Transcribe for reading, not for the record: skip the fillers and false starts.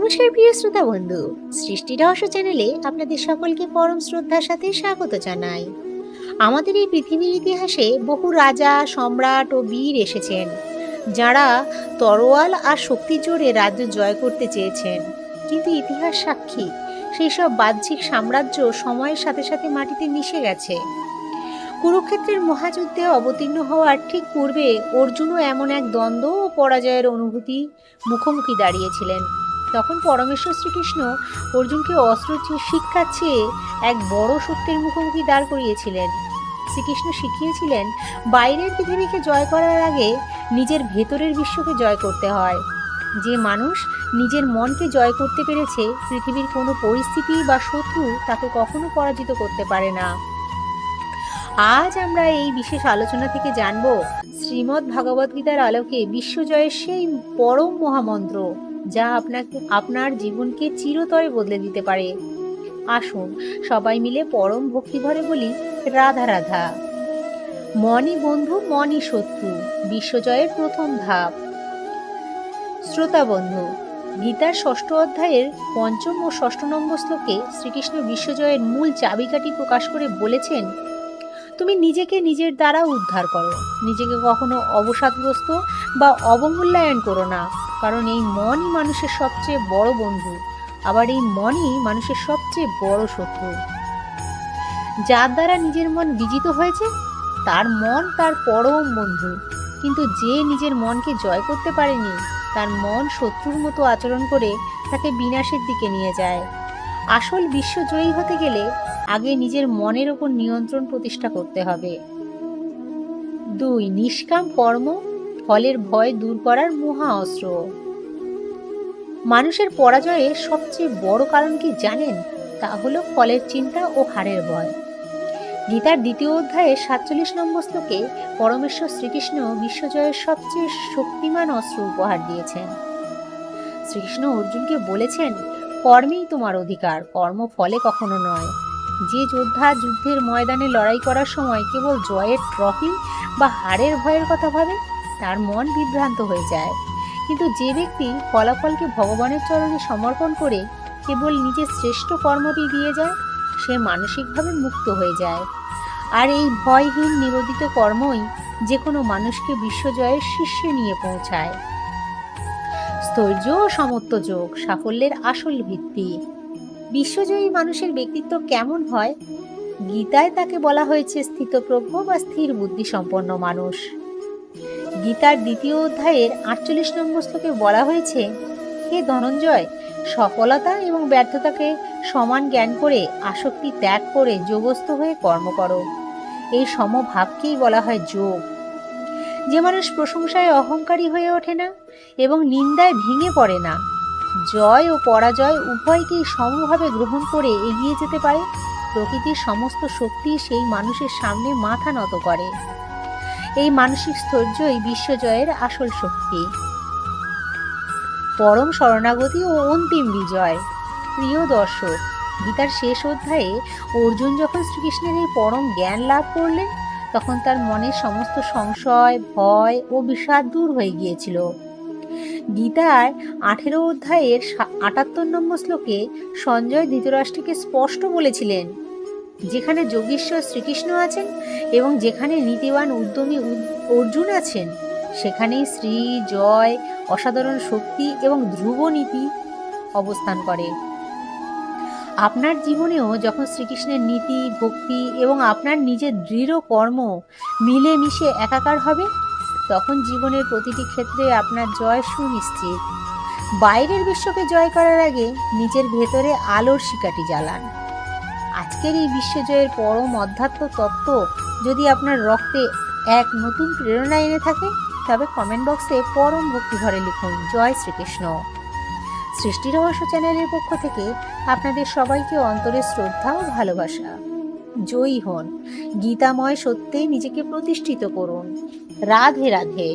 নমস্কার প্রিয় শ্রোতা বন্ধু, সৃষ্টি রহস্য চ্যানেলে আপনাদের সকলকে পরম শ্রদ্ধার সাথে স্বাগত জানাই। আমাদের এই পৃথিবীর ইতিহাসে বহু রাজা, সম্রাট ও বীর এসেছেন, যারা তরোয়াল আর শক্তির জোরে রাজ্য জয় করতে চেয়েছেন। কিন্তু ইতিহাস সাক্ষী, সেই সব বাহ্যিক সাম্রাজ্য সময়ের সাথে সাথে মাটিতে মিশে গেছে। কুরুক্ষেত্রের মহাযুদ্ধে অবতীর্ণ হওয়ার ঠিক পূর্বে অর্জুনও এমন এক দ্বন্দ্ব ও পরাজয়ের অনুভূতি মুখোমুখি দাঁড়িয়েছিলেন। তখন পরমেশ্বর শ্রীকৃষ্ণ অর্জুনকে অস্ত্র শিক্ষার চেয়ে এক বড় সত্যের মুখোমুখি দাঁড় করিয়েছিলেন। শ্রীকৃষ্ণ শিখিয়েছিলেন, বাইরের পৃথিবীকে জয় করার আগে নিজের ভেতরের বিশ্বকে জয় করতে হয়। যে মানুষ নিজের মনকে জয় করতে পেরেছে, পৃথিবীর কোনো পরিস্থিতি বা শত্রু তাকে কখনো পরাজিত করতে পারে না। আজ আমরা এই বিশেষ আলোচনা থেকে জানব শ্রীমদ্ ভগবদ্গীতার আলোকে বিশ্বজয়ের সেই পরম মহামন্ত্র, যা আপনার জীবনকে চিরতরে বদলে দিতে পারে। আসুন সবাই মিলে পরম ভক্তিভরে বলি, রাধা রাধা। মনই বন্ধু, মনই শত্রু, বিশ্বজয়ের প্রথম ধাপ। শ্রোতা বন্ধু, গীতার ৬ষ্ঠ অধ্যায়ের ৫ম ও ৬ষ্ঠ নম্বর শ্লোকে শ্রীকৃষ্ণ বিশ্বজয়ের মূল চাবিকাঠি প্রকাশ করে বলেছেন, তুমি নিজেকে নিজের দ্বারা উদ্ধার করো, নিজেকে কখনো অবসাদগ্রস্ত বা অবমূল্যায়ন করো না, কারণ এই মনই মানুষের সবচেয়ে বড় বন্ধু, আবার এই মনই মানুষের সবচেয়ে বড় শত্রু। যার দ্বারা নিজের মন বিজিত হয়েছে, তার মন তার পরম বন্ধু, কিন্তু যে নিজের মনকে জয় করতে পারেনি, তার মন শত্রুর মতো আচরণ করে তাকে বিনাশের দিকে নিয়ে যায়। আসল বিশ্বজয়ী হতে গেলে আগে নিজের মনের ওপর নিয়ন্ত্রণ প্রতিষ্ঠা করতে হবে। ২. নিষ্কাম কর্ম, ফলের ভয় দূর করার মহা অস্ত্র। মানুষের পরাজয়ের সবচেয়ে বড় কারণ কি জানেন? তা হলো ফলের চিন্তা ও হারের ভয়। গীতার ২য় অধ্যায়ের ৪৭ নম্বর শ্লোকে পরমেশ্বর শ্রীকৃষ্ণ বিশ্বজয়ের সবচেয়ে শক্তিমান অস্ত্র উপহার দিয়েছেন। শ্রীকৃষ্ণ অর্জুনকে বলেছেন, কর্মেই তোমার অধিকার, কর্ম ফলে কখনো নয়। যে যোদ্ধা যুদ্ধের ময়দানে লড়াই করার সময় কেবল জয়ের ট্রফি বা হারের ভয়ের কথা ভাবে, তার মন বিভ্রান্ত হয়ে যায়। কিন্তু যে ব্যক্তি ফলাফলকে ভগবানের চরণে সমর্পণ করে কেবল নিজের শ্রেষ্ঠ কর্মটি দিয়ে যায়, সে মানসিকভাবে মুক্ত হয়ে যায়। আর এই ভয়হীন নিবেদিত কর্মই যে কোনো মানুষকে বিশ্বজয়ের শীর্ষে নিয়ে পৌঁছায়। স্থৈর্য ও সমত্ব যোগ সাফল্যের আসল ভিত্তি। বিশ্বজয়ী মানুষের ব্যক্তিত্ব কেমন হয়? গীতায় তাকে বলা হয়েছে স্থিতপ্রজ্ঞ বা স্থির বুদ্ধি সম্পন্ন মানুষ। গীতার ২য় অধ্যায়ের ৪৮ নম্বর শ্লোকে বলা হয়েছে, হে ধনঞ্জয়, সফলতা এবং ব্যর্থতাকে সমান জ্ঞান করে আসক্তি ত্যাগ করে যোগস্থ হয়ে কর্ম করো। এই সমভাবকেই বলা হয় যোগ। যে মানুষ প্রশংসায় অহংকারী হয়ে ওঠে না এবং নিন্দায় ভেঙে পড়ে না, জয় ও পরাজয় উভয়কেই সমভাবে গ্রহণ করে এগিয়ে যেতে পারে, প্রকৃতির সমস্ত শক্তি সেই মানুষের সামনে মাথা নত করে। এই মানসিক স্থৈর্যই বিশ্বজয়ের আসল শক্তি। পরম শরণাগতি ও অন্তিম বিজয়। প্রিয় দর্শক, গীতার শেষ অধ্যায়ে অর্জুন যখন শ্রীকৃষ্ণের এই পরম জ্ঞান লাভ করলেন, তখন তার মনের সমস্ত সংশয়, ভয় ও বিষাদ দূর হয়ে গিয়েছিল। গীতার ১৮ অধ্যায়ের ৭৮ নম্বর শ্লোকে সঞ্জয় ধৃতরাষ্ট্রকে স্পষ্ট বলেছিলেন, যেখানে যোগীশ্বর শ্রীকৃষ্ণ আছেন এবং যেখানে নীতিবান উদ্যমী অর্জুন আছেন, সেখানেই শ্রী, জয়, অসাধারণ শক্তি এবং ধ্রুব নীতি অবস্থান করে। আপনার জীবনেও যখন শ্রীকৃষ্ণের নীতি, ভক্তি এবং আপনার নিজের দৃঢ় কর্ম মিলে মিশে একাকার হবে, তখন জীবনের প্রতিটি ক্ষেত্রে আপনার জয় সুনিশ্চিত। বাইরের বিশ্বকে জয় করার আগে নিজের ভেতরে আলোর শিকাটি জ্বালান। আজকের এই বিশ্বজয়ের পরম অধ্যাত্ম তত্ত্ব যদি আপনার রক্তে এক নতুন প্রেরণা এনে থাকে, তবে কমেন্ট বক্সে পরম ভক্তিভরে লিখুন, জয় শ্রীকৃষ্ণ। সৃষ্টি রহস্য চ্যানেলের পক্ষ থেকে আপনাদের সবাইকে অন্তরের শ্রদ্ধা ও ভালোবাসা। জয়ী হন, গীতাময় সত্যে নিজেকে প্রতিষ্ঠিত করুন। রাধে রাধে।